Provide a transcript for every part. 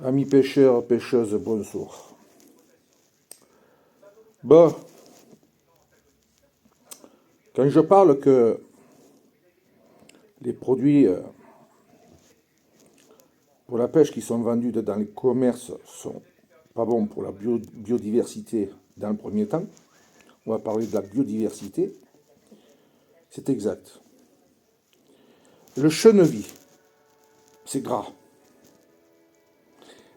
Amis pêcheurs, pêcheuses, bonsoir. Bon, quand je parle que les produits pour la pêche qui sont vendus dans les commerces sont pas bons pour la biodiversité dans le premier temps, on va parler de la biodiversité, c'est exact. Le chenevis, c'est gras.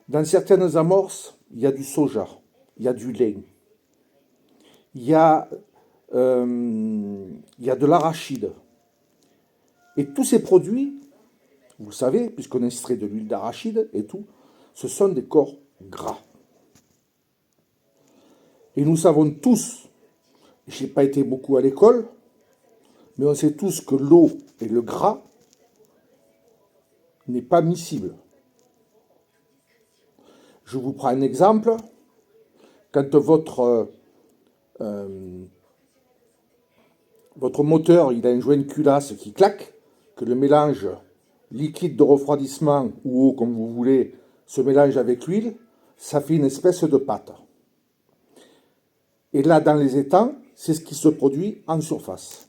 Dans certaines amorces, il y a du soja, il y a du lin, il y a, il y a de l'arachide. Et tous ces produits, vous le savez, puisqu'on extrait de l'huile d'arachide et tout, ce sont des corps gras. Et nous savons tous, je n'ai pas été beaucoup à l'école, mais on sait tous que l'eau et le gras n'est pas miscible. Je vous prends un exemple. Quand votre moteur il a un joint de culasse qui claque, que le mélange liquide de refroidissement ou eau, comme vous voulez, se mélange avec l'huile, ça fait une espèce de pâte. Et là, dans les étangs, c'est ce qui se produit en surface.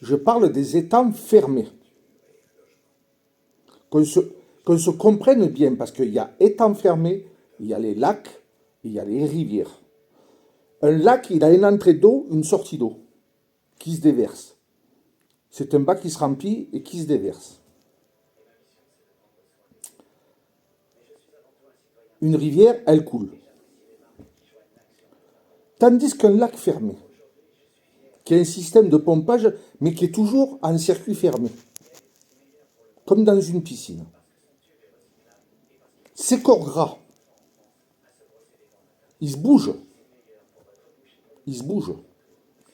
Je parle des étangs fermés. Qu'on se comprenne bien, parce qu'il y a étangs fermés, il y a les lacs, et il y a les rivières. Un lac, il a une entrée d'eau, une sortie d'eau, qui se déverse. C'est un bac qui se remplit et qui se déverse. Une rivière, elle coule. Tandis qu'un lac fermé, qui a un système de pompage, mais qui est toujours en circuit fermé, comme dans une piscine. Ces corps gras, ils se bougent. Ils se bougent.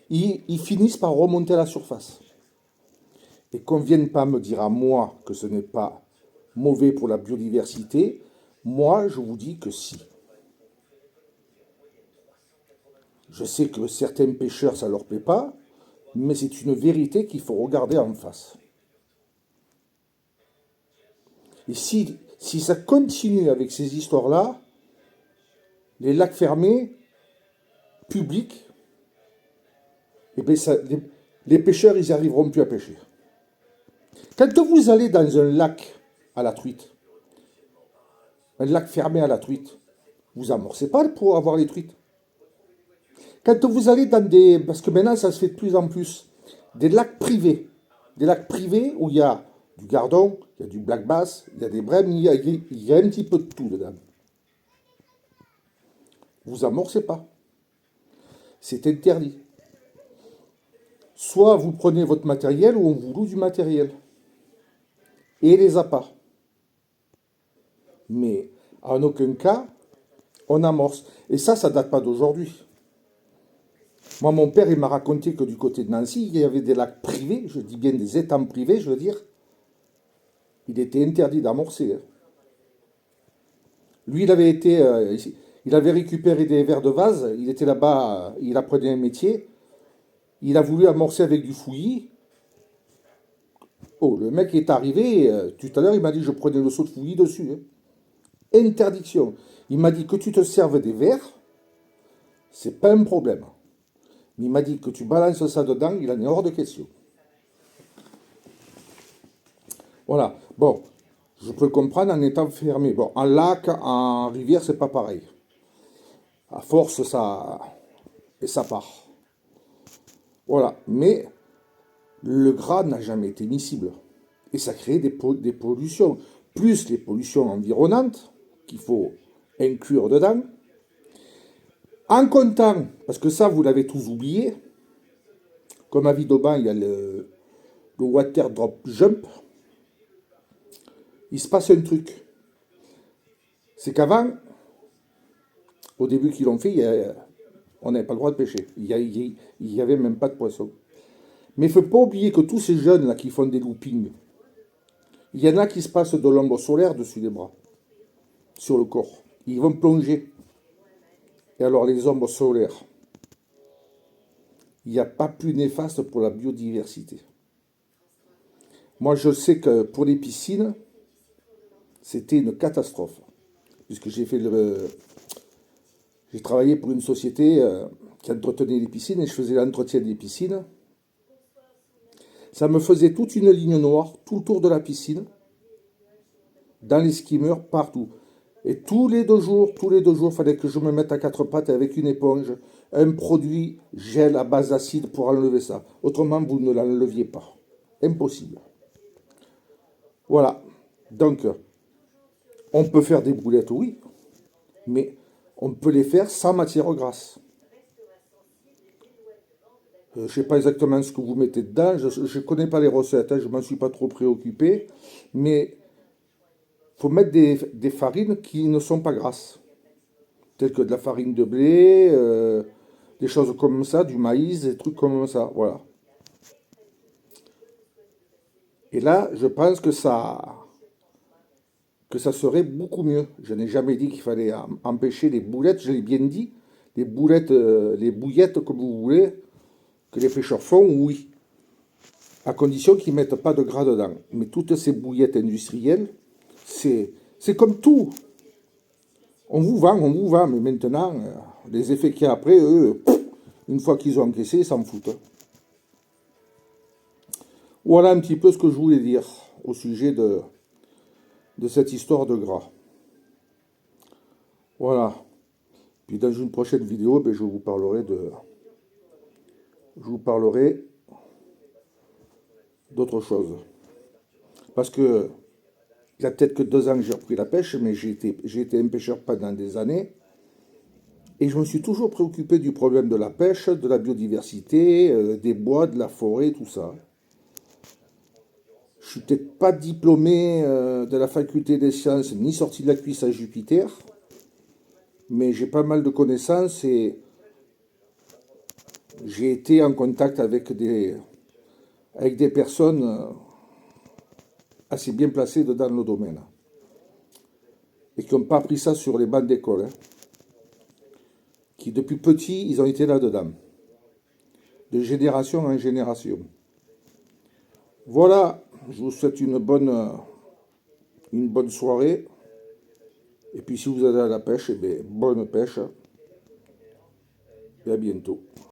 Ils finissent par remonter à la surface. Et qu'on ne vienne pas me dire à moi que ce n'est pas mauvais pour la biodiversité, moi je vous dis que si. Je sais que certains pêcheurs ça ne leur plaît pas, mais c'est une vérité qu'il faut regarder en face. Et si ça continue avec ces histoires-là, les lacs fermés, publics, eh bien les pêcheurs, ils n'arriveront plus à pêcher. Quand vous allez dans un lac à la truite, un lac fermé à la truite, vous amorcez pas pour avoir les truites. Quand vous allez dans des... Parce que maintenant, ça se fait de plus en plus. Des lacs privés. Des lacs privés où il y a du gardon, il y a du black bass, il y a des brèmes, il y a un petit peu de tout dedans. Vous amorcez pas. C'est interdit. Soit vous prenez votre matériel ou on vous loue du matériel. Et les appâts. Mais en aucun cas, on amorce. Et ça date pas d'aujourd'hui. Moi, mon père, il m'a raconté que du côté de Nancy, il y avait des lacs privés, je dis bien des étangs privés, je veux dire. Il était interdit d'amorcer. Lui, il avait récupéré des verres de vase, il était là-bas, il apprenait un métier. Il a voulu amorcer avec du fouillis. Oh, le mec est arrivé, tout à l'heure, il m'a dit, je prenais le seau de fouillis dessus. Interdiction. Il m'a dit que tu te serves des verres, c'est pas un problème. Mais il m'a dit que tu balances ça dedans, il en est hors de question. Voilà. Bon, je peux le comprendre en étant fermé. Bon, en lac, en rivière, c'est pas pareil. À force, ça part. Voilà. Mais le gras n'a jamais été miscible. Et ça crée des pollutions. Plus les pollutions environnantes qu'il faut inclure dedans. En comptant, parce que ça, vous l'avez tous oublié, comme à Vidauban, il y a le water drop jump. Il se passe un truc. C'est qu'avant, au début qu'ils l'ont fait, on n'avait pas le droit de pêcher. Il n'y avait même pas de poissons. Mais il ne faut pas oublier que tous ces jeunes là qui font des loopings, il y en a qui se passent de l'ombre solaire dessus les bras, sur le corps. Ils vont plonger. Et alors les ombres solaires, il n'y a pas plus néfaste pour la biodiversité. Moi je sais que pour les piscines, c'était une catastrophe. puisque j'ai travaillé pour une société qui entretenait les piscines et je faisais l'entretien des piscines. Ça me faisait toute une ligne noire tout autour de la piscine, dans les skimmers, partout. Et tous les 2 jours, il fallait que je me mette à 4 pattes avec une éponge, un produit gel à base d'acide pour enlever ça. Autrement, vous ne l'enleviez pas. Impossible. Voilà. Donc, on peut faire des boulettes, oui, mais on peut les faire sans matière grasse. Je ne sais pas exactement ce que vous mettez dedans, je ne connais pas les recettes, hein, je ne m'en suis pas trop préoccupé, mais il faut mettre des farines qui ne sont pas grasses, telles que de la farine de blé, des choses comme ça, du maïs, des trucs comme ça, voilà. Et là, je pense que ça serait beaucoup mieux. Je n'ai jamais dit qu'il fallait empêcher les boulettes, je l'ai bien dit, les boulettes, les bouillettes comme vous voulez, que les pêcheurs font, oui, à condition qu'ils ne mettent pas de gras dedans. Mais toutes ces bouillettes industrielles, c'est comme tout. On vous vend, mais maintenant, les effets qu'il y a après, eux, une fois qu'ils ont encaissé, ils s'en foutent. Voilà un petit peu ce que je voulais dire au sujet de cette histoire de gras. Voilà. Puis dans une prochaine vidéo, ben, je vous parlerai d'autre chose. Parce que il y a peut-être que 2 ans que j'ai repris la pêche, mais j'ai été un pêcheur pendant des années. Et je me suis toujours préoccupé du problème de la pêche, de la biodiversité, des bois, de la forêt, tout ça. Je suis peut-être pas diplômé de la faculté des sciences, ni sorti de la cuisse à Jupiter, mais j'ai pas mal de connaissances et j'ai été en contact avec des personnes assez bien placées dans le domaine et qui n'ont pas appris ça sur les bancs d'école, hein, qui depuis petit, ils ont été là-dedans, de génération en génération. Voilà, je vous souhaite une bonne soirée. Et puis si vous allez à la pêche, eh bien, bonne pêche et à bientôt.